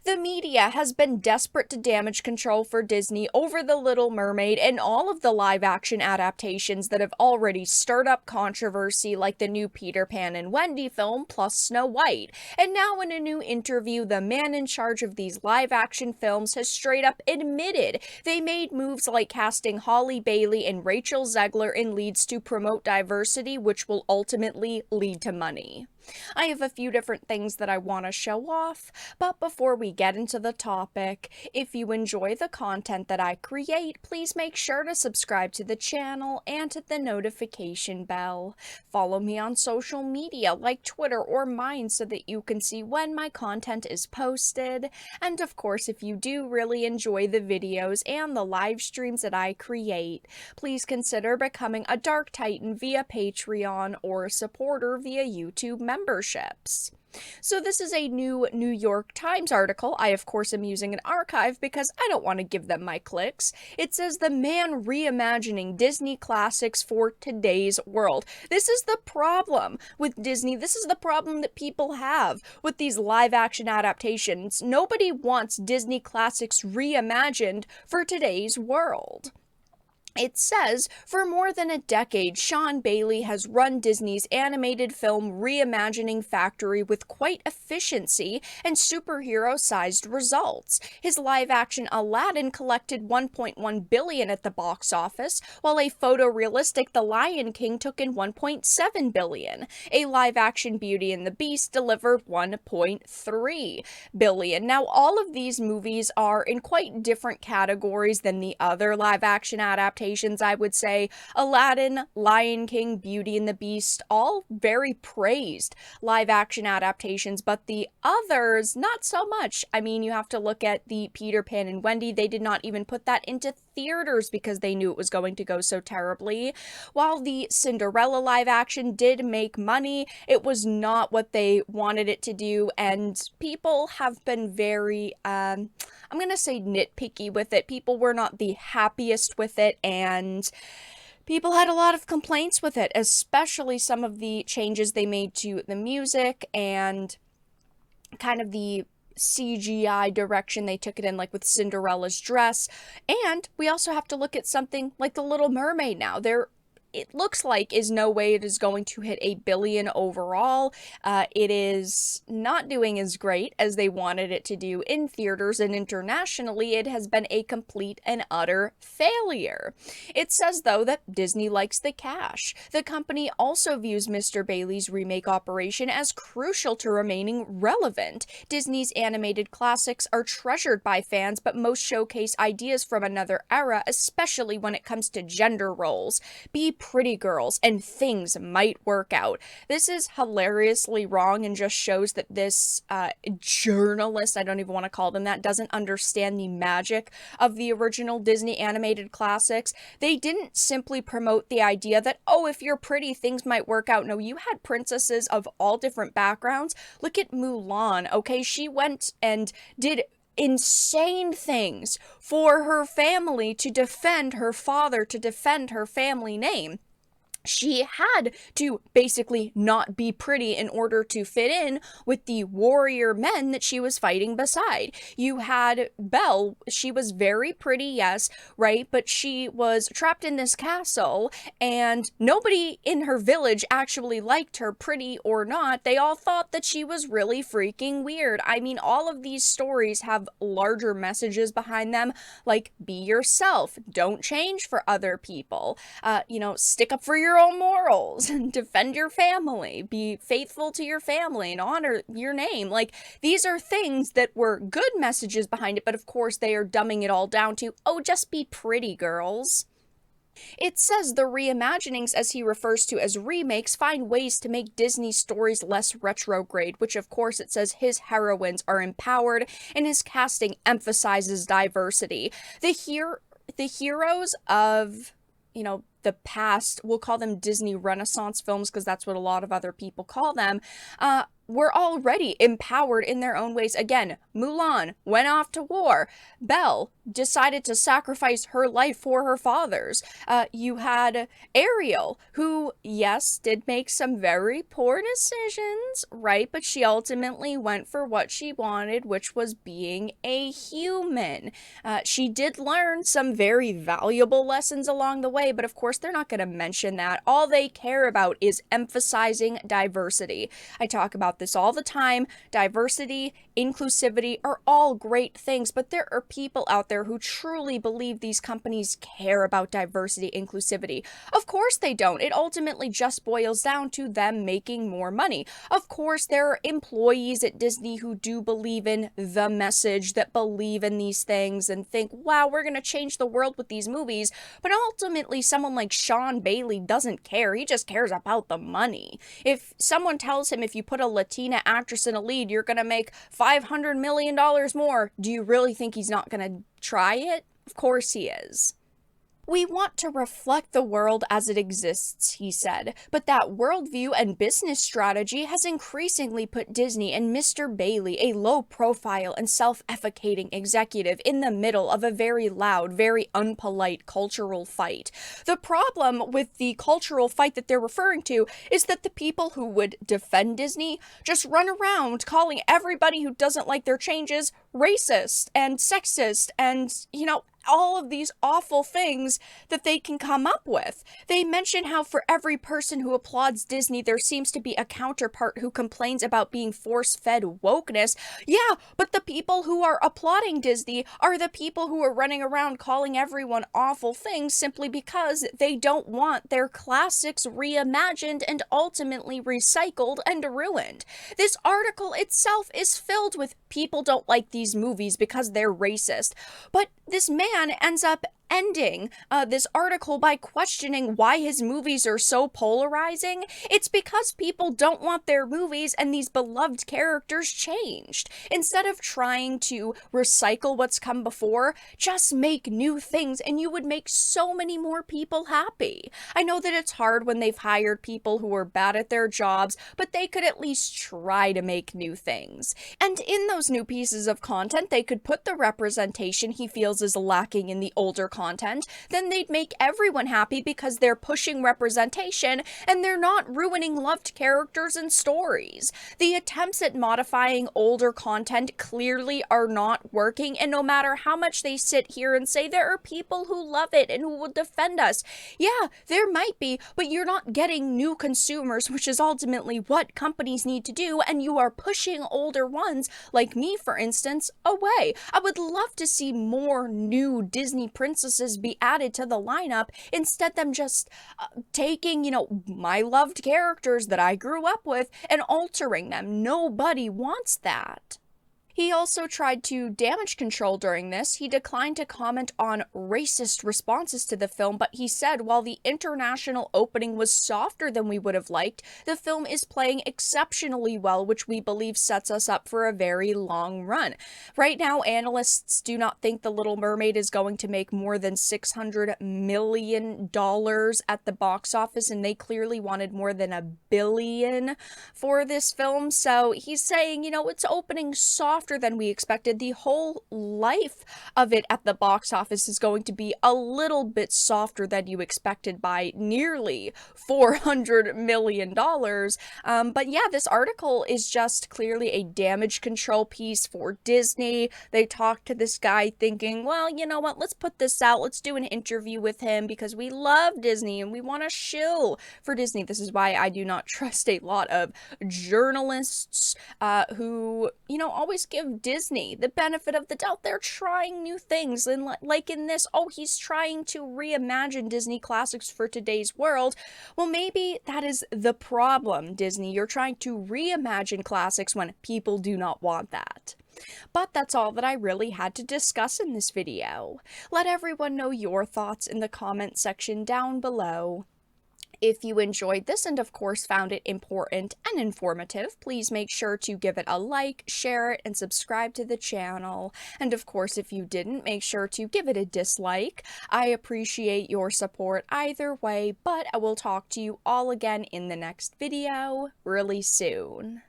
The media has been desperate to damage control for Disney over The Little Mermaid and all of the live-action adaptations that have already stirred up controversy, like the new Peter Pan and Wendy film plus Snow White. And now in a new interview, the man in charge of these live-action films has straight up admitted they made moves like casting Holly Bailey and Rachel Zegler in leads to promote diversity, which will ultimately lead to money. I have a few different things that I want to show off, but before we get into the topic, if you enjoy the content that I create, please make sure to subscribe to the channel and hit the notification bell. Follow me on social media like Twitter or mine so that you can see when my content is posted. And of course, if you do really enjoy the videos and the live streams that I create, please consider becoming a Dark Titan via Patreon or a supporter via YouTube memberships. So this is a new New York Times article. I, of course, am using an archive because I don't want to give them my clicks. It says, "The man reimagining Disney classics for today's world." This is the problem with Disney. This is the problem that people have with these live-action adaptations. Nobody wants Disney classics reimagined for today's world. It says, for more than a decade, Sean Bailey has run Disney's animated film reimagining factory with quite efficiency and superhero-sized results. His live-action Aladdin collected $1.1 billion at the box office, while a photorealistic The Lion King took in $1.7 billion. A live-action Beauty and the Beast delivered $1.3 billion. Now, all of these movies are in quite different categories than the other live-action adaptations. I would say Aladdin, Lion King, Beauty and the Beast, all very praised live-action adaptations, but the others, not so much. I mean, you have to look at the Peter Pan and Wendy. They did not even put that into theaters because they knew it was going to go so terribly. While the Cinderella live-action did make money, it was not what they wanted it to do, and people have been very, I'm gonna say nitpicky with it. People were not the happiest with it, and people had a lot of complaints with it, especially some of the changes they made to the music and kind of the CGI direction they took it in, like with Cinderella's dress. And we also have to look at something like The Little Mermaid now. It looks like is no way it is going to hit $1 billion overall. It is not doing as great as they wanted it to do in theaters, and internationally it has been a complete and utter failure. It says, though, that Disney likes the cash. The company also views Mr. Bailey's remake operation as crucial to remaining relevant. Disney's animated classics are treasured by fans, but most showcase ideas from another era, especially when it comes to gender roles. Be pretty girls and things might work out. This is hilariously wrong and just shows that this journalist, I don't even want to call them that, doesn't understand the magic of the original Disney animated classics. They didn't simply promote the idea that, oh, if you're pretty, things might work out. No, you had princesses of all different backgrounds. Look at Mulan, okay? She went and did insane things for her family to defend her father, to defend her family name. She had to basically not be pretty in order to fit in with the warrior men that she was fighting beside. You had Belle. She was very pretty, yes, right? But she was trapped in this castle, and nobody in her village actually liked her, pretty or not. They all thought that she was really freaking weird. I mean, all of these stories have larger messages behind them, like be yourself, don't change for other people, stick up for your own morals and defend your family, be faithful to your family and honor your name. Like, these are things that were good messages behind it, but of course they are dumbing it all down to, oh, just be pretty, girls. It says the reimaginings, as he refers to as remakes, find ways to make Disney stories less retrograde, which of course it says his heroines are empowered and his casting emphasizes diversity. The heroes of, the past, we'll call them Disney Renaissance films because that's what a lot of other people call them, were already empowered in their own ways. Again, Mulan went off to war. Belle decided to sacrifice her life for her father's. You had Ariel, who, yes, did make some very poor decisions, right? But she ultimately went for what she wanted, which was being a human. She did learn some very valuable lessons along the way, but of course, they're not going to mention that. All they care about is emphasizing diversity. I talk about this all the time. Diversity, inclusivity are all great things, but there are people out there who truly believe these companies care about diversity, inclusivity. Of course they don't. It ultimately just boils down to them making more money. Of course, there are employees at Disney who do believe in the message, that believe in these things and think, wow, we're going to change the world with these movies. But ultimately, someone like Sean Bailey doesn't care. He just cares about the money. If someone tells him if you put a Latina actress in a lead, you're going to make $500 million more, do you really think he's not going to try it? Of course he is. We want to reflect the world as it exists, he said, but that worldview and business strategy has increasingly put Disney and Mr. Bailey, a low-profile and self-efficating executive, in the middle of a very loud, very unpolite cultural fight. The problem with the cultural fight that they're referring to is that the people who would defend Disney just run around calling everybody who doesn't like their changes racist and sexist and, all of these awful things that they can come up with. They mention how for every person who applauds Disney, there seems to be a counterpart who complains about being force-fed wokeness. Yeah, but the people who are applauding Disney are the people who are running around calling everyone awful things simply because they don't want their classics reimagined and ultimately recycled and ruined. This article itself is filled with people don't like these movies because they're racist. But this man ends up ending this article by questioning why his movies are so polarizing. It's because people don't want their movies and these beloved characters changed. Instead of trying to recycle what's come before, just make new things and you would make so many more people happy. I know that it's hard when they've hired people who are bad at their jobs, but they could at least try to make new things. And in those new pieces of content, they could put the representation he feels is lacking in the older content, then they'd make everyone happy because they're pushing representation and they're not ruining loved characters and stories. The attempts at modifying older content clearly are not working, and no matter how much they sit here and say there are people who love it and who will defend us, yeah, there might be, but you're not getting new consumers, which is ultimately what companies need to do, and you are pushing older ones, like me for instance, away. I would love to see more new Disney princesses be added to the lineup, instead them just taking, my loved characters that I grew up with and altering them. Nobody wants that. He also tried to damage control during this. He declined to comment on racist responses to the film, but he said while the international opening was softer than we would have liked, the film is playing exceptionally well, which we believe sets us up for a very long run. Right now, analysts do not think The Little Mermaid is going to make more than $600 million at the box office, and they clearly wanted more than $1 billion for this film. So he's saying, it's opening soft than we expected. The whole life of it at the box office is going to be a little bit softer than you expected by nearly $400 million. But yeah, this article is just clearly a damage control piece for Disney. They talked to this guy thinking, well, you know what, let's put this out. Let's do an interview with him because we love Disney and we want to shill for Disney. This is why I do not trust a lot of journalists who, always give Disney the benefit of the doubt. They're trying new things, and like in this, he's trying to reimagine Disney classics for today's world. Well, maybe that is the problem, Disney. You're trying to reimagine classics when people do not want that. But that's all that I really had to discuss in this video. Let everyone know your thoughts in the comment section down below. If you enjoyed this and of course found it important and informative, please make sure to give it a like, share it, and subscribe to the channel. And of course, if you didn't, make sure to give it a dislike. I appreciate your support either way, but I will talk to you all again in the next video really soon.